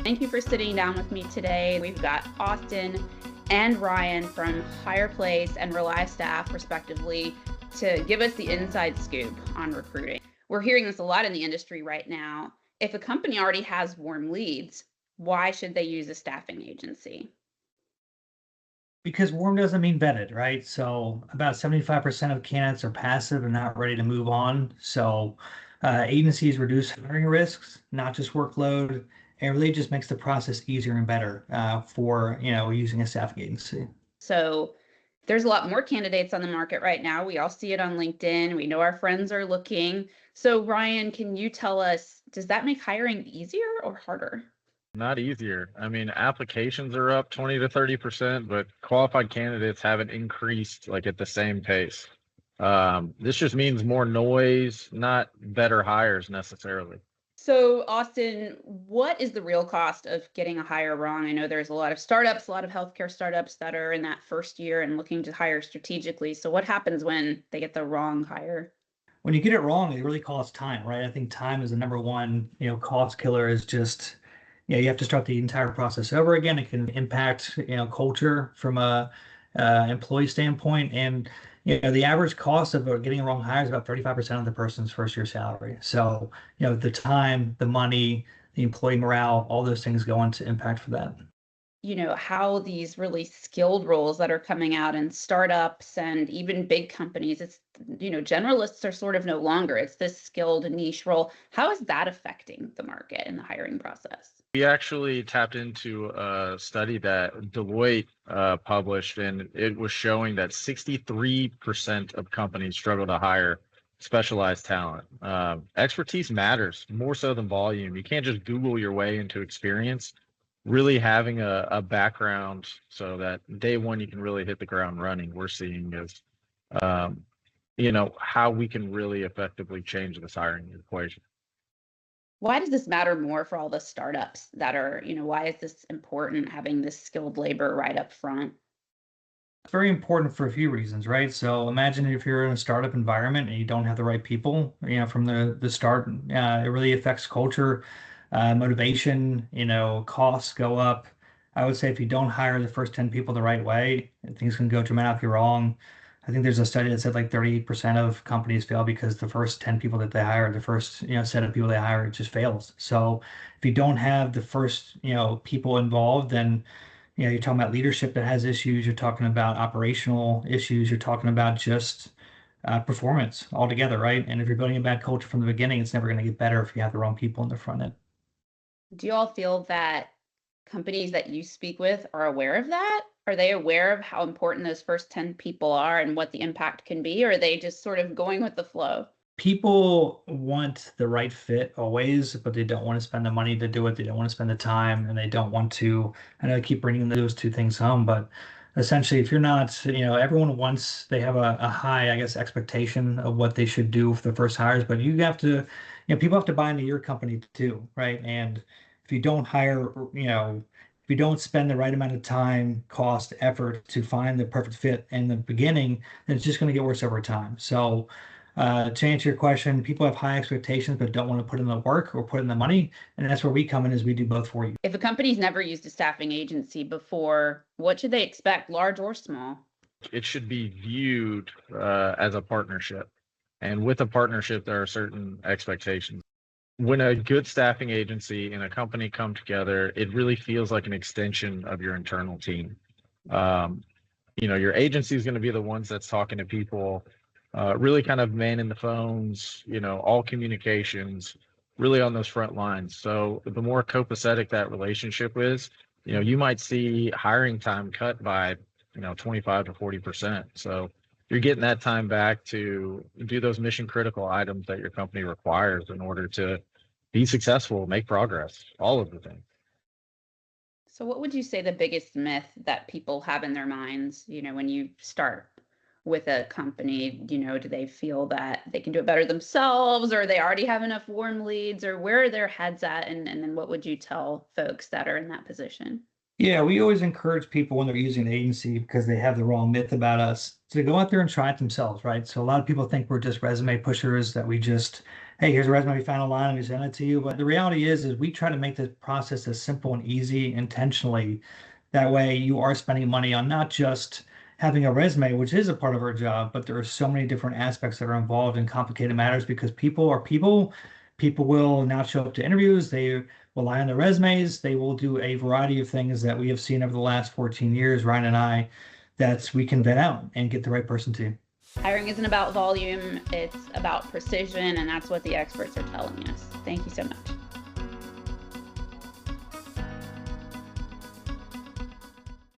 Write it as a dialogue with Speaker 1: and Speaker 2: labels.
Speaker 1: Thank you for sitting down with me today. We've got Austin and Ryan from Hire Place and Rely Staff, respectively, to give us the inside scoop on recruiting. We're hearing this a lot in the industry right now. If a company already has warm leads, why should they use a staffing agency?
Speaker 2: Because warm doesn't mean vetted, right? So about 75% of candidates are passive and not ready to move on. So agencies reduce hiring risks, not just workload. It really just makes the process easier and better for using a staffing agency.
Speaker 1: So there's a lot more candidates on the market right now. We all see it on LinkedIn. We know our friends are looking. So Ryan, can you tell us, does that make hiring easier or harder?
Speaker 3: Not easier. I mean, applications are up 20 to 30%, but qualified candidates haven't increased like at the same pace. This just means more noise, not better hires necessarily.
Speaker 1: So, Austin, what is the real cost of getting a hire wrong? I know there's a lot of startups, a lot of healthcare startups that are in that first year and looking to hire strategically. So, what happens when they get the wrong hire?
Speaker 2: When you get it wrong, it really costs time, right? I think time is the number one, cost killer is just, you have to start the entire process over again. It can impact, culture from a employee standpoint. And, the average cost of getting a wrong hire is about 35% of the person's first year salary. So, the time, the money, the employee morale, all those things go into impact for that.
Speaker 1: How these really skilled roles that are coming out in startups and even big companies, generalists are sort of no longer. It's this skilled niche role. How is that affecting the market and the hiring process?
Speaker 3: We actually tapped into a study that Deloitte published, and it was showing that 63% of companies struggle to hire specialized talent. Expertise matters more so than volume. You can't just Google your way into experience. Really having a background so that day one you can really hit the ground running, we're seeing is, um, how we can really effectively change this hiring equation.
Speaker 1: Why does this matter more for all the startups that are, why is this important having this skilled labor right up front?
Speaker 2: It's very important for a few reasons, right? So imagine if you're in a startup environment and you don't have the right people, from the start, it really affects culture, motivation, costs go up. I would say if you don't hire the first 10 people the right way, things can go dramatically wrong. I think there's a study that said like 38% of companies fail because the first 10 people that they hire, the first, set of people they hire, it just fails. So if you don't have the first, people involved, then you're talking about leadership that has issues. You're talking about operational issues. You're talking about just performance altogether, right? And if you're building a bad culture from the beginning, it's never going to get better if you have the wrong people in the front end.
Speaker 1: Do you all feel that companies that you speak with are aware of that? Are they aware of how important those first 10 people are and what the impact can be? Or are they just sort of going with the flow?
Speaker 2: People want the right fit always, but they don't want to spend the money to do it. They don't want to spend the time, and they don't want to. I know I keep bringing those two things home, but essentially, if you're not, everyone wants, they have a high, I guess, expectation of what they should do for the first hires, but you have to, people have to buy into your company too, right? And if you don't hire, if you don't spend the right amount of time, cost, effort to find the perfect fit in the beginning, then it's just going to get worse over time. So, to answer your question, people have high expectations but don't want to put in the work or put in the money, and that's where we come in, is we do both for you.
Speaker 1: If a company's never used a staffing agency before, what should they expect, large or small?
Speaker 3: It should be viewed as a partnership. And with a partnership, there are certain expectations. When a good staffing agency and a company come together, it really feels like an extension of your internal team. Um, your agency is going to be the ones that's talking to people, really kind of manning the phones, all communications, really on those front lines. So the more copacetic that relationship is, you might see hiring time cut by, 25 to 40%. So you're getting that time back to do those mission critical items that your company requires in order to be successful, make progress, all of the things.
Speaker 1: So, what would you say the biggest myth that people have in their minds, when you start with a company, do they feel that they can do it better themselves or they already have enough warm leads or where are their heads at? And then what would you tell folks that are in that position?
Speaker 2: Yeah, we always encourage people when they're using an agency because they have the wrong myth about us to go out there and try it themselves, right? So a lot of people think we're just resume pushers, that we just, hey, here's a resume we found online and we send it to you. But the reality is we try to make this process as simple and easy intentionally. That way you are spending money on not just having a resume, which is a part of our job, but there are so many different aspects that are involved in complicated matters because people are people. People will not show up to interviews. They rely on their resumes. They will do a variety of things that we have seen over the last 14 years, Ryan and I, that we can vet out and get the right person to.
Speaker 1: Hiring isn't about volume, it's about precision, and that's what the experts are telling us. Thank you so much.